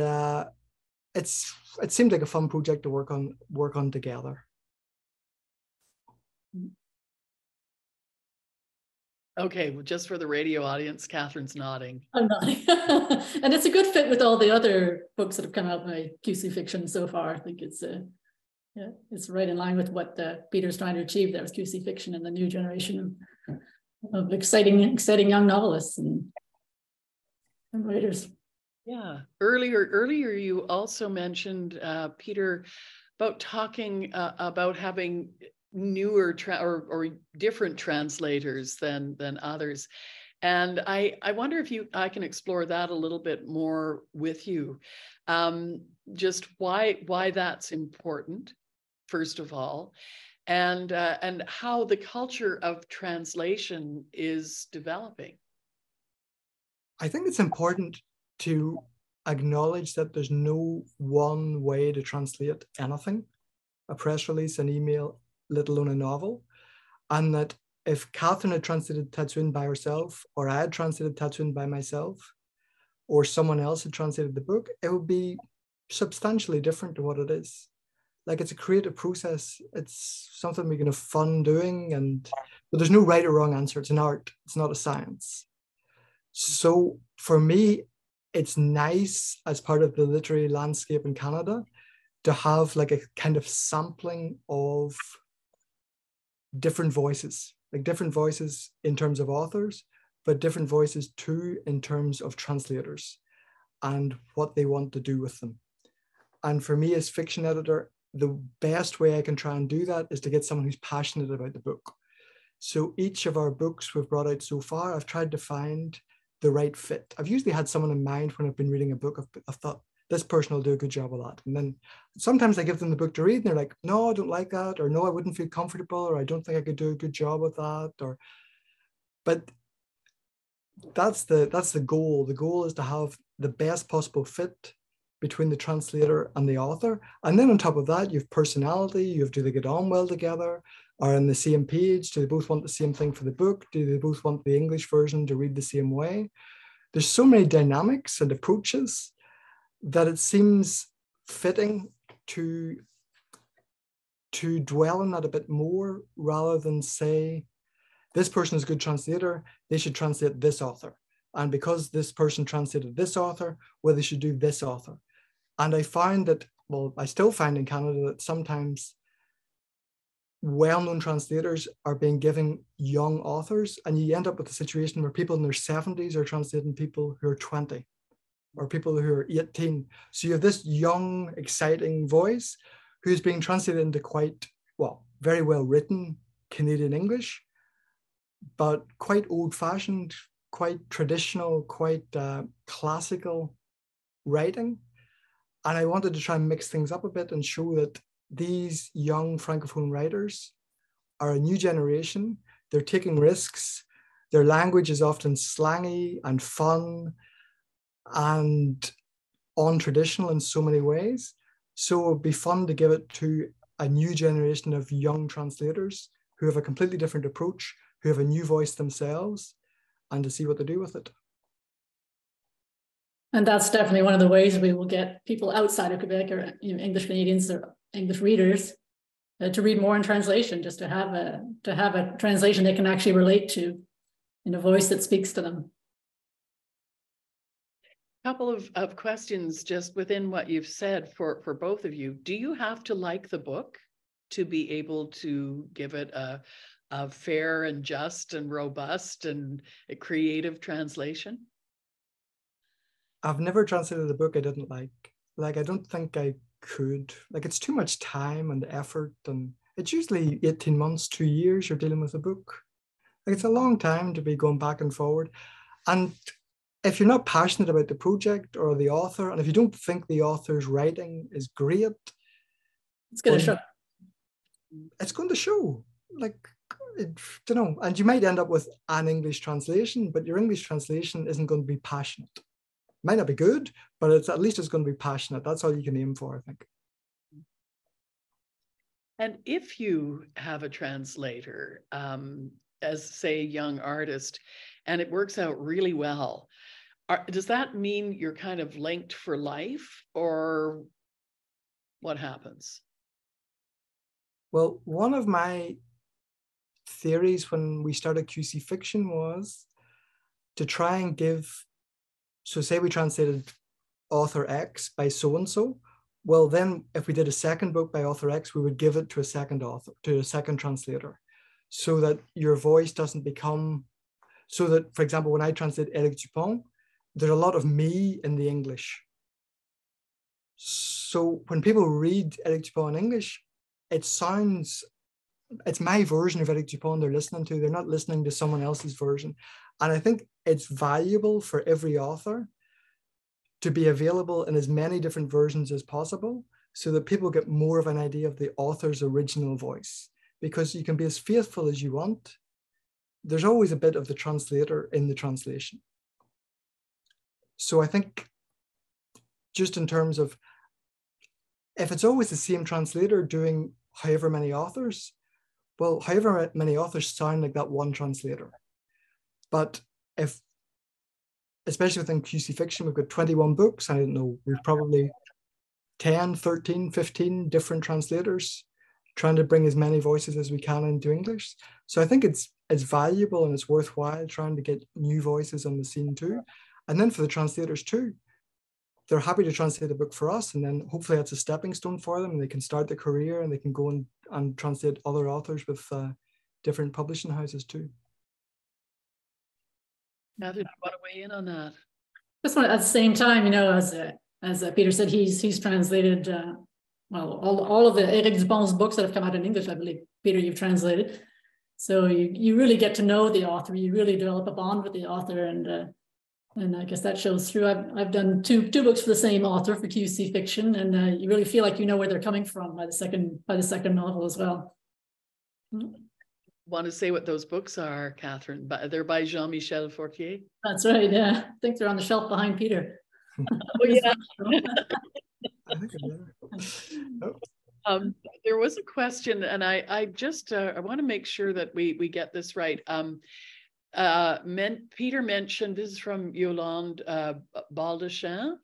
C: it seemed like a fun project to work on together.
B: Okay, well, just for the radio audience, Catherine's nodding.
D: I'm nodding. And it's a good fit with all the other books that have come out by QC Fiction so far. I think it's yeah, it's right in line with what Peter's trying to achieve there with QC Fiction and the new generation of exciting young novelists and writers.
B: Yeah, earlier you also mentioned, Peter, about talking about having newer or different translators than others. And I wonder if I can explore that a little bit more with you. Just why that's important, first of all, and how the culture of translation is developing.
C: I think it's important to acknowledge that there's no one way to translate anything, a press release, an email, let alone a novel. And that if Catherine had translated Tatsuin by herself, or I had translated Tatsuin by myself, or someone else had translated the book, it would be substantially different to what it is. Like, it's a creative process. It's something we can have fun doing, but there's no right or wrong answer. It's an art, it's not a science. So for me, it's nice as part of the literary landscape in Canada to have like a kind of sampling of different voices, like different voices in terms of authors, but different voices too in terms of translators and what they want to do with them. And for me as fiction editor, the best way I can try and do that is to get someone who's passionate about the book. So each of our books we've brought out so far, I've tried to find the right fit. I've usually had someone in mind when I've been reading a book. I've thought, this person will do a good job of that. And then sometimes I give them the book to read and they're like, no, I don't like that, or no, I wouldn't feel comfortable, or I don't think I could do a good job with that. But that's the goal. The goal is to have the best possible fit between the translator and the author. And then on top of that, you have personality, you have, do they get on well together? Are on the same page? Do they both want the same thing for the book? Do they both want the English version to read the same way? There's so many dynamics and approaches that it seems fitting to dwell on that a bit more, rather than say, this person is a good translator, they should translate this author. And because this person translated this author, well, they should do this author. And I find that, well, I still find in Canada that sometimes well-known translators are being given young authors, and you end up with a situation where people in their 70s are translating people who are 20. or people who are 18. So you have this young, exciting voice who's being translated into quite, well, very well written Canadian English, but quite old-fashioned, quite traditional, quite classical writing. And I wanted to try and mix things up a bit and show that these young Francophone writers are a new generation. They're taking risks. Their language is often slangy and fun and untraditional in so many ways. So it would be fun to give it to a new generation of young translators who have a completely different approach, who have a new voice themselves, and to see what they do with it.
D: And that's definitely one of the ways we will get people outside of Quebec, or English Canadians or English readers, to read more in translation, just to have a translation they can actually relate to in a voice that speaks to them.
B: Couple of questions just within what you've said for both of you. Do you have to like the book to be able to give it a fair and just and robust and a creative translation?
C: I've never translated a book I didn't like. Like, I don't think I could. Like, it's too much time and effort, and it's usually 18 months, 2 years you're dealing with a book. Like, it's a long time to be going back and forward. And if you're not passionate about the project or the author, and if you don't think the author's writing is great,
D: It's going to show.
C: It's going to show. Like, I don't know. And you might end up with an English translation, but your English translation isn't going to be passionate. Might not be good, but at least it's going to be passionate. That's all you can aim for, I think.
B: And if you have a translator, as say a young artist, and it works out really well, does that mean you're kind of linked for life, or what happens?
C: Well, one of my theories when we started QC Fiction was to try and give, so say we translated author X by so-and-so, well then if we did a second book by author X, we would give it to a second author, to a second translator, so that your voice doesn't become, so that, for example, when I translate Eric Dupont, there's a lot of me in the English. So when people read Eric Dupont in English, it sounds, it's my version of Eric Dupont they're listening to. They're not listening to someone else's version. And I think it's valuable for every author to be available in as many different versions as possible, so that people get more of an idea of the author's original voice. Because you can be as faithful as you want, there's always a bit of the translator in the translation. So I think just in terms of, if it's always the same translator doing however many authors, well, however many authors sound like that one translator. But if, especially within QC Fiction, we've got 21 books, I don't know, we've probably 10, 13, 15 different translators trying to bring as many voices as we can into English. So I think it's valuable and it's worthwhile trying to get new voices on the scene too. And then for the translators too, they're happy to translate a book for us, and then hopefully that's a stepping stone for them, and they can start their career and they can go and translate other authors with different publishing houses too.
B: Now, did you want to weigh in on that?
D: Just at the same time, as Peter said, he's translated well, all of the Eric Dupont's books that have come out in English, I believe, Peter, you've translated. So you really get to know the author. You really develop a bond with the author, and I guess that shows through. I've done two books for the same author for QC Fiction, and you really feel like you know where they're coming from by the second novel as well.
B: Want to say what those books are, Catherine? They're by Jean-Michel Fortier.
D: That's right. Yeah, I think they're on the shelf behind Peter.
B: Oh yeah. There was a question, and I just I want to make sure that we get this right. Peter mentioned, this is from Yolande Baldachin,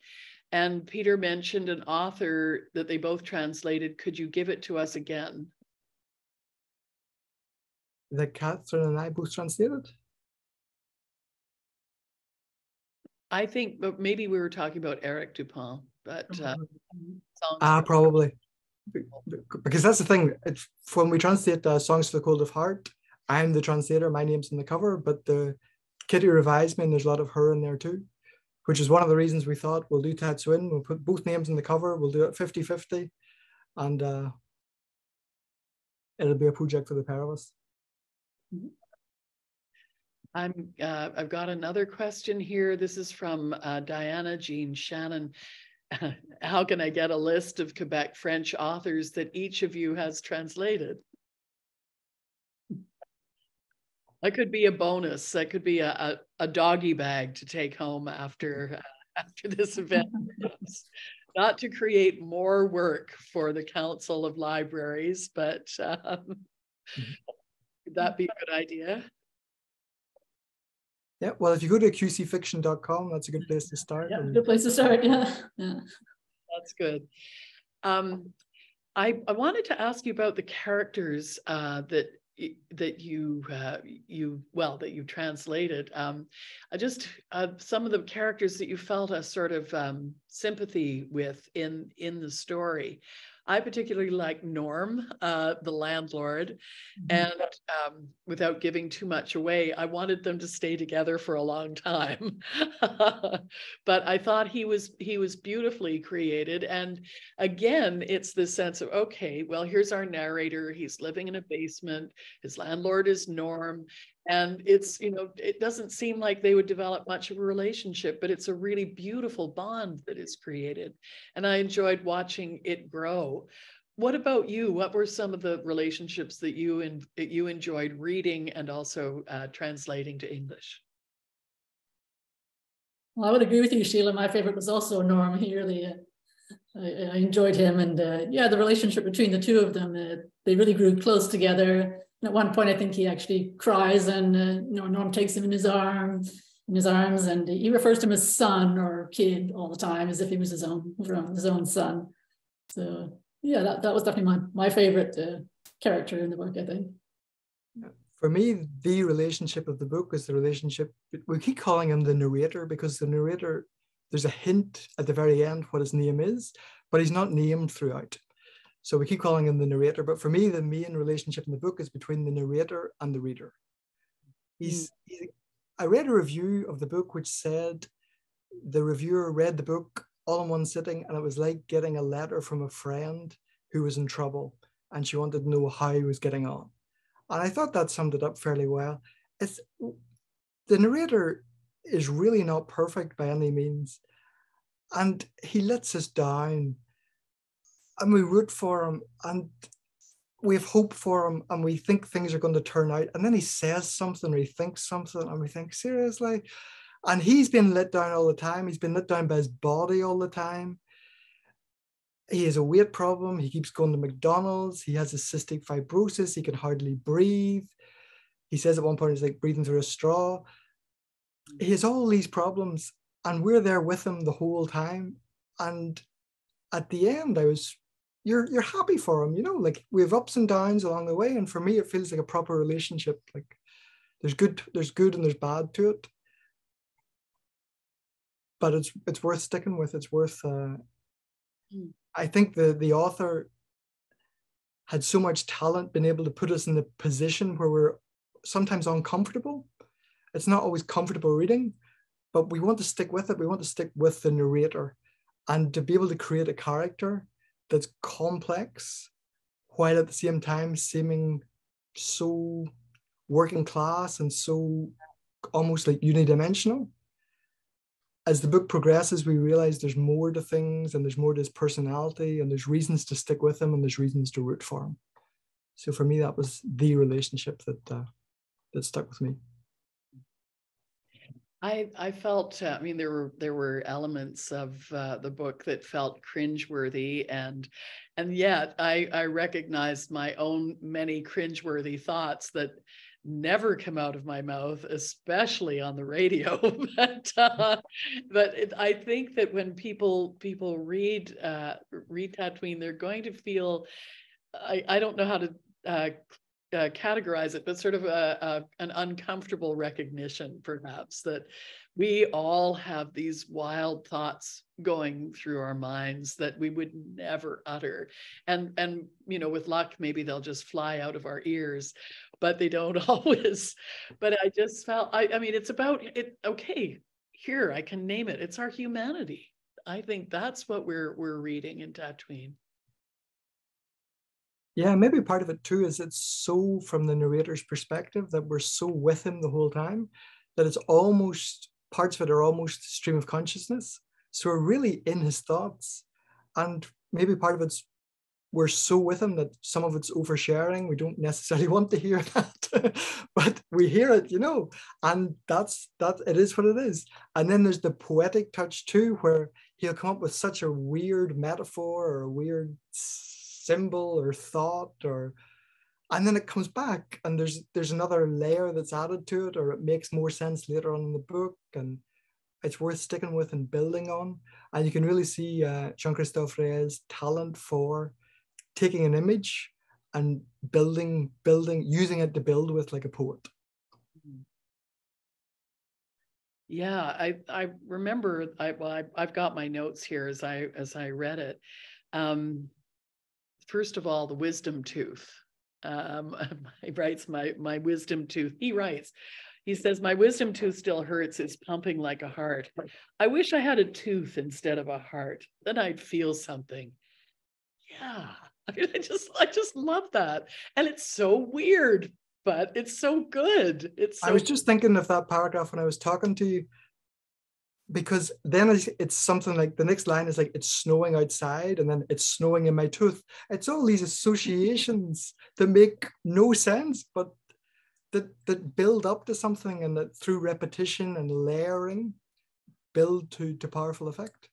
B: and Peter mentioned an author that they both translated. Could you give it to us again?
C: That Catherine and I both translated?
B: I think, but maybe we were talking about Eric Dupont, but
C: probably, because that's the thing. When we translate Songs for the Cold of Heart, I'm the translator. My name's on the cover, but the Kitty revised me, and there's a lot of her in there too. which is one of the reasons we thought we'll do Tatooine. We'll put both names in the cover. We'll do it 50-50. And it'll be a project for the pair of us.
B: I've got another question here. This is from Diana Jean Shannon. How can I get a list of Quebec French authors that each of you has translated? That could be a bonus. That could be a doggy bag to take home after this event. Not to create more work for the Council of Libraries, but would that be a good idea?
C: Yeah, well, if you go to qcfiction.com, that's a good place to start.
D: Yeah, good place to start. Yeah.
B: That's good. I wanted to ask you about the characters that you translated. I just some of the characters that you felt a sort of sympathy with in the story. I particularly like Norm, the landlord, and without giving too much away, I wanted them to stay together for a long time. But I thought he was beautifully created. And again, it's this sense of, okay, well, here's our narrator. He's living in a basement. His landlord is Norm. And it's, it doesn't seem like they would develop much of a relationship, but it's a really beautiful bond that is created. And I enjoyed watching it grow. What about you? What were some of the relationships that you enjoyed reading and also translating to English?
D: Well, I would agree with you, Sheila. My favorite was also Norm. He really, I enjoyed him. And yeah, the relationship between the two of them, they really grew close together. And at one point, I think he actually cries, and Norm takes him in his arms, and he refers to him as son or kid all the time, as if he was his own son. So yeah, that was definitely my favorite character in the book, I think.
C: For me, the relationship of the book is the relationship. We keep calling him the narrator because the narrator, there's a hint at the very end what his name is, but he's not named throughout. So we keep calling him the narrator, but for me, the main relationship in the book is between the narrator and the reader. I read a review of the book which said the reviewer read the book all in one sitting, and it was like getting a letter from a friend who was in trouble, and she wanted to know how he was getting on. And I thought that summed it up fairly well. The narrator is really not perfect by any means, and he lets us down. And we root for him, and we have hope for him, and we think things are going to turn out. And then he says something, or he thinks something, and we think, seriously? And he's been let down all the time. He's been let down by his body all the time. He has a weight problem. He keeps going to McDonald's. He has a cystic fibrosis. He can hardly breathe. He says at one point, he's like breathing through a straw. He has all these problems, and we're there with him the whole time. And at the end, you're happy for him, like we have ups and downs along the way. And for me, it feels like a proper relationship. Like there's good and there's bad to it. But it's worth sticking with. It's worth, I think the author had so much talent, been able to put us in the position where we're sometimes uncomfortable. It's not always comfortable reading, but we want to stick with it. We want to stick with the narrator, and to be able to create a character that's complex while at the same time seeming so working class and so almost like unidimensional. As the book progresses, we realize there's more to things, and there's more to his personality, and there's reasons to stick with him, and there's reasons to root for him. So for me, that was the relationship that stuck with me.
B: I felt, there were elements of the book that felt cringeworthy, and yet I recognized my own many cringeworthy thoughts that never come out of my mouth, especially on the radio. But I think that when people read Tatooine, they're going to feel, I don't know how to categorize it, but sort of an uncomfortable recognition, perhaps, that we all have these wild thoughts going through our minds that we would never utter. And with luck, maybe they'll just fly out of our ears, but they don't always. But I just felt, it's about it. Okay, here, I can name it. It's our humanity. I think that's what we're reading in Tatooine.
C: Yeah, maybe part of it too is it's so from the narrator's perspective that we're so with him the whole time that it's almost, parts of it are almost stream of consciousness. So we're really in his thoughts. And maybe part of it's we're so with him that some of it's oversharing. We don't necessarily want to hear that, but we hear it, you know, and that it is what it is. And then there's the poetic touch too, where he'll come up with such a weird metaphor or a weird symbol or thought, and then it comes back and there's another layer that's added to it, or it makes more sense later on in the book, and it's worth sticking with and building on. And you can really see Jean-Christophe Riel's talent for taking an image and building, using it to build with like a poet.
B: Yeah, I remember. I've got my notes here as I read it. First of all, the wisdom tooth. He writes my wisdom tooth. He says, my wisdom tooth still hurts. It's pumping like a heart. I wish I had a tooth instead of a heart. Then I'd feel something. Yeah, I mean, I just love that. And it's so weird, but it's so good. I
C: was just thinking of that paragraph when I was talking to you, because then it's something like the next line is like, it's snowing outside, and then it's snowing in my tooth. It's all these associations that make no sense, but that build up to something, and that through repetition and layering build to powerful effect.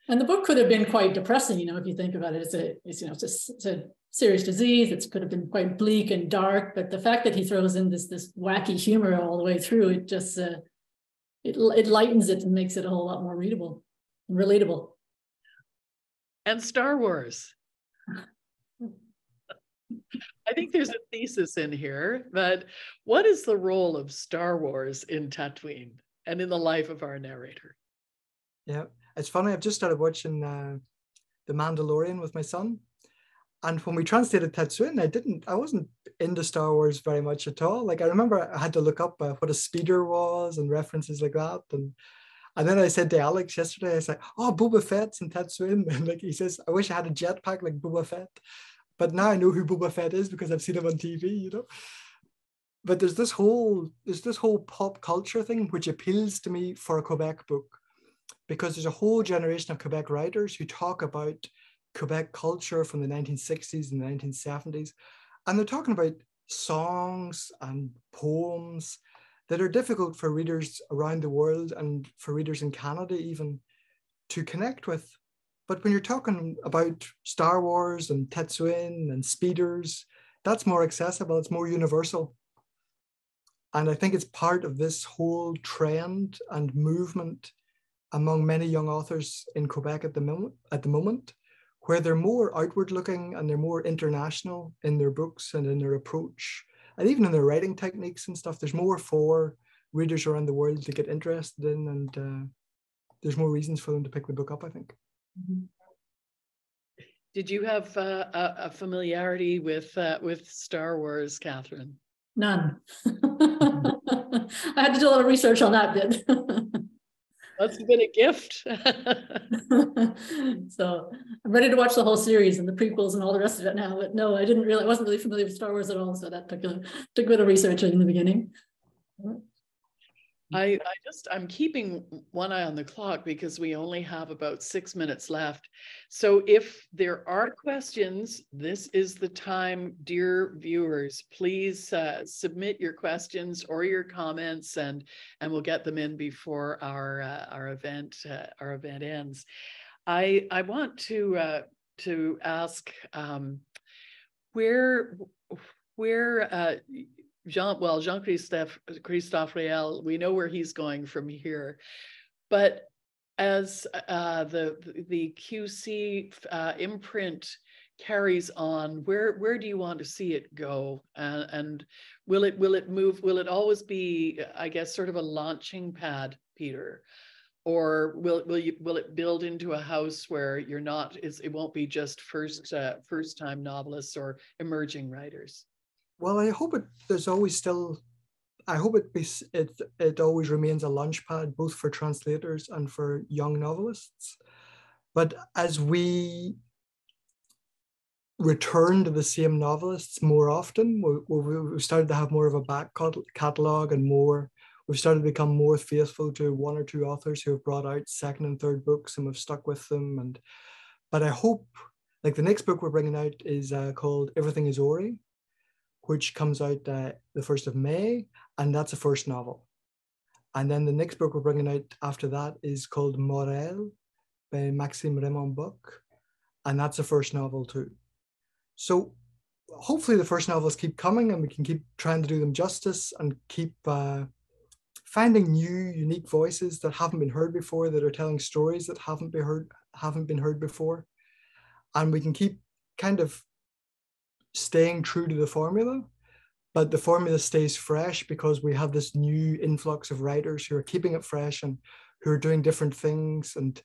D: And the book could have been quite depressing, you know, if you think about it. It's a serious disease. It could have been quite bleak and dark, but the fact that he throws in this wacky humor all the way through, it just it lightens it and makes it a whole lot more readable and relatable.
B: And Star Wars. I think there's a thesis in here, but what is the role of Star Wars in Tatooine and in the life of our narrator?
C: Yeah, it's funny. I've just started watching The Mandalorian with my son. And when we translated Tatooine, I wasn't into Star Wars very much at all. Like, I remember I had to look up what a speeder was and references like that. And then I said to Alex yesterday, I was like, oh, Boba Fett's in Tatooine. And like he says, I wish I had a jetpack like Boba Fett. But now I know who Boba Fett is because I've seen him on TV, you know. But there's this whole pop culture thing which appeals to me for a Quebec book, because there's a whole generation of Quebec writers who talk about Quebec culture from the 1960s and the 1970s. And they're talking about songs and poems that are difficult for readers around the world and for readers in Canada even to connect with. But when you're talking about Star Wars and Tatooine and speeders, that's more accessible, it's more universal. And I think it's part of this whole trend and movement among many young authors in Quebec at the moment, where they're more outward looking and they're more international in their books and in their approach, and even in their writing techniques and stuff. There's more for readers around the world to get interested in, and there's more reasons for them to pick the book up, I think.
B: Did you have a familiarity with Star Wars, Catherine?
D: None. I had to do a lot of research on that bit.
B: That's been a gift.
D: So I'm ready to watch the whole series and the prequels and all the rest of it now. But no, I wasn't really familiar with Star Wars at all. So that took a bit of research in the beginning.
B: I'm keeping one eye on the clock because we only have about 6 minutes left. So if there are questions, this is the time, dear viewers. Please submit your questions or your comments, and we'll get them in before our event ends. I want to ask where Jean-Christophe Riel, we know where he's going from here, but as the QC imprint carries on, where do you want to see it go? And will it move? Will it always be, I guess, sort of a launching pad, Peter? Or will it build into a house where it won't be just first time novelists or emerging writers?
C: Well, I hope there's always still I hope it always remains a launchpad both for translators and for young novelists. But as we return to the same novelists more often, we've started to have more of a back catalogue, and we've started to become more faithful to one or two authors who have brought out second and third books and we've stuck with them. But I hope, like the next book we're bringing out is called Everything is Ori, which comes out the 1st of May, and that's a first novel. And then the next book we're bringing out after that is called Morel by Maxime Raymond Bock, and that's a first novel too. So hopefully the first novels keep coming and we can keep trying to do them justice and keep finding new, unique voices that haven't been heard before, that are telling stories that haven't been heard before. And we can keep kind of staying true to the formula, but the formula stays fresh because we have this new influx of writers who are keeping it fresh and who are doing different things. And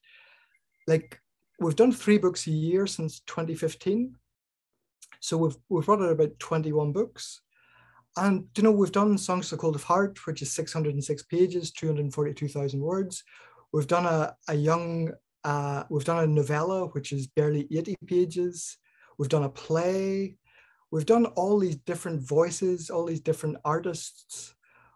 C: like, we've done 3 books a year since 2015. So we've brought out about 21 books. And, you know, we've done Songs of the Cold of Heart, which is 606 pages, 242,000 words. We've done we've done a novella, which is barely 80 pages. We've done a play. We've done all these different voices, all these different artists,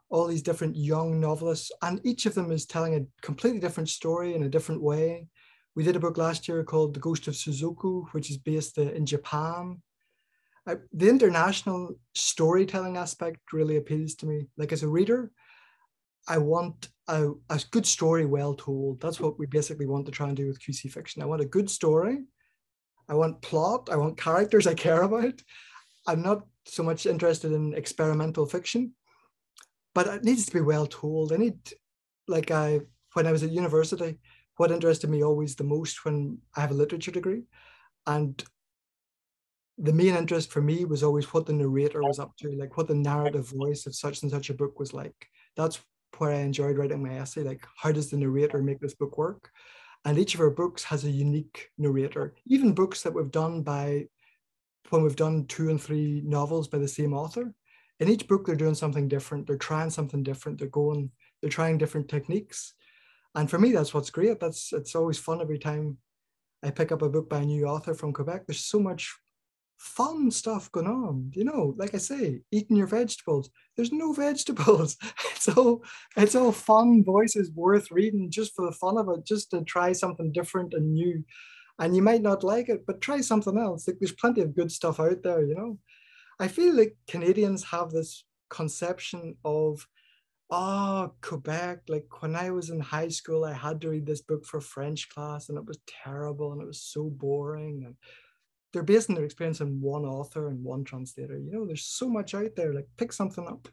C: all these different young novelists, and each of them is telling a completely different story in a different way. We did a book last year called The Ghost of Suzuku, which is based in Japan. The international storytelling aspect really appeals to me. Like, as a reader, I want a good story well told. That's what we basically want to try and do with QC Fiction. I want a good story. I want plot. I want characters I care about. I'm not so much interested in experimental fiction, but it needs to be well told. When I was at university, what interested me always the most when I have a literature degree, and the main interest for me was always what the narrator was up to, like what the narrative voice of such and such a book was like. That's where I enjoyed writing my essay. Like, how does the narrator make this book work? And each of our books has a unique narrator. Even books that we've done when we've done 2 and 3 novels by the same author, in each book they're doing something different. They're trying something different. They're trying different techniques. And for me, that's what's great. It's always fun every time I pick up a book by a new author from Quebec. There's so much fun stuff going on, you know, like I say, eating your vegetables. There's no vegetables. It's all fun voices worth reading just for the fun of it, just to try something different and new. And you might not like it, but try something else. Like, there's plenty of good stuff out there, you know. I feel like Canadians have this conception of, Quebec, like when I was in high school, I had to read this book for French class and it was terrible and it was so boring. And they're basing their experience on one author and one translator. You know, there's so much out there, like pick something up.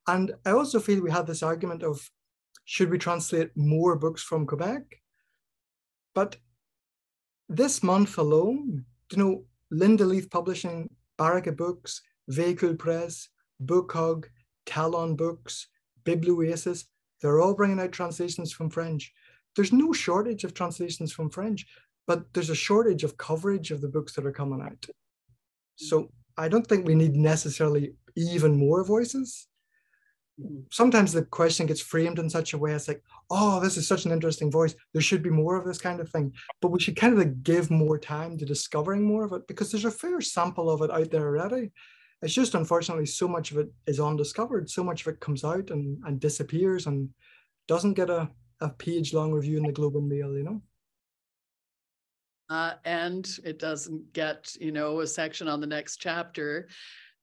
C: And I also feel we have this argument of, should we translate more books from Quebec? But this month alone, you know, Linda Leith Publishing, Baraka Books, Véhicule Press, Book Hug, Talon Books, Biblioasis, they're all bringing out translations from French. There's no shortage of translations from French, but there's a shortage of coverage of the books that are coming out. So I don't think we need necessarily even more voices. Sometimes the question gets framed in such a way, it's like, oh, this is such an interesting voice, there should be more of this kind of thing. But we should kind of like give more time to discovering more of it, because there's a fair sample of it out there already. It's just, unfortunately, so much of it is undiscovered. So much of it comes out and disappears and doesn't get a page-long review in the Globe and Mail, you know?
B: And it doesn't get, you know, a section on the next chapter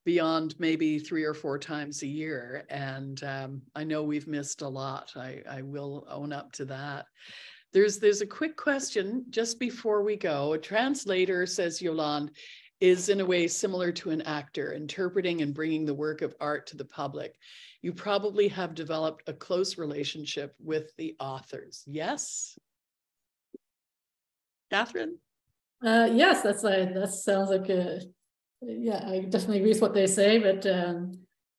B: beyond maybe 3 or 4 times a year. And I know we've missed a lot. I will own up to that. There's a quick question just before we go. A translator, says Yolande, is in a way similar to an actor, interpreting and bringing the work of art to the public. You probably have developed a close relationship with the authors. Yes? Catherine?
D: Yes, that sounds like yeah, I definitely agree with what they say, but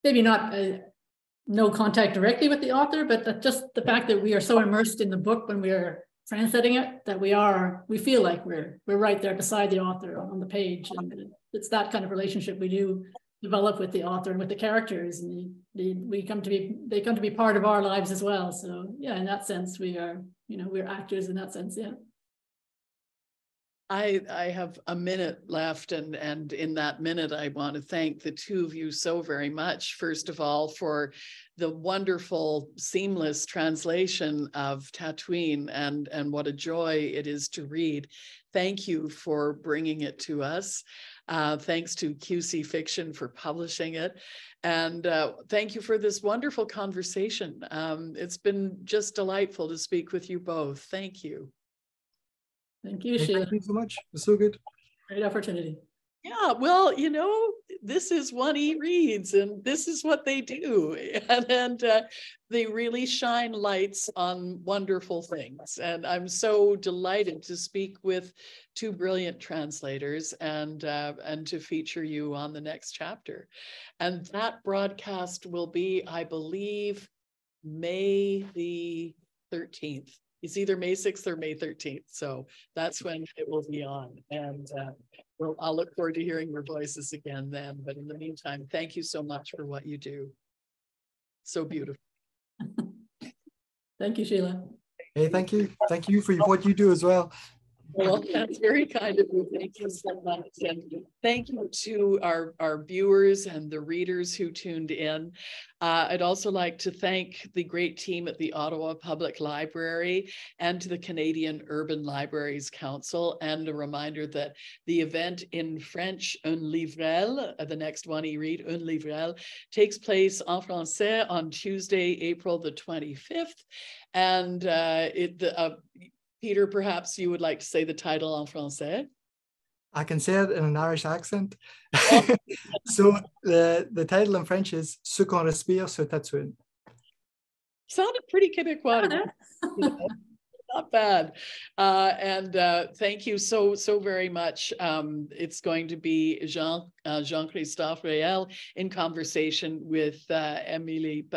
D: maybe not no contact directly with the author, but just the fact that we are so immersed in the book when we are translating it, that we feel like we're right there beside the author on the page. And it's that kind of relationship we do develop with the author and with the characters, and they come to be part of our lives as well. So yeah, in that sense, we are, we're actors in that sense. Yeah.
B: I have a minute left, and in that minute, I want to thank the two of you so very much. First of all, for the wonderful, seamless translation of Tatooine, and what a joy it is to read. Thank you for bringing it to us. Thanks to QC Fiction for publishing it. And thank you for this wonderful conversation. It's been just delightful to speak with you both. Thank you.
D: Thank you,
C: Hey,
D: Sheila.
C: thank you so much. It was so good.
D: Great opportunity.
B: Yeah, well, this is 1E Reads, and this is what they do. And they really shine lights on wonderful things. And I'm so delighted to speak with two brilliant translators and to feature you on the next chapter. And that broadcast will be, I believe, May the 13th. It's either May 6th or May 13th. So that's when it will be on. And well, I'll look forward to hearing your voices again then. But in the meantime, thank you so much for what you do. So beautiful.
D: Thank you, Sheila.
C: Hey, thank you. Thank you for what you do as well.
B: Well, that's very kind of you. Thank you so much. And thank you to our viewers and the readers who tuned in. I'd also like to thank the great team at the Ottawa Public Library and to the Canadian Urban Libraries Council. And a reminder that the event in French, Un Livrel, the next 1E Read, Un Livrel, takes place en français on Tuesday, April the 25th. And Peter, perhaps you would like to say the title en français.
C: I can say it in an Irish accent. So the title in French is Ce qu'on respire sur Tatooine.
B: Sounded pretty Quebecois. Not bad. And thank you so very much. It's going to be Jean-Christophe Réal in conversation with Émilie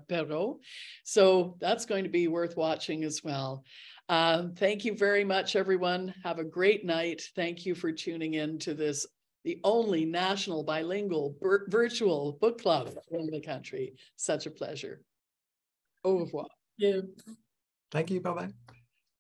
B: Perrault. So that's going to be worth watching as well. Thank you very much, everyone. Have a great night. Thank you for tuning in to this, the only national bilingual virtual book club in the country. Such a pleasure. Au revoir.
D: Yeah.
C: Thank you. Bye-bye.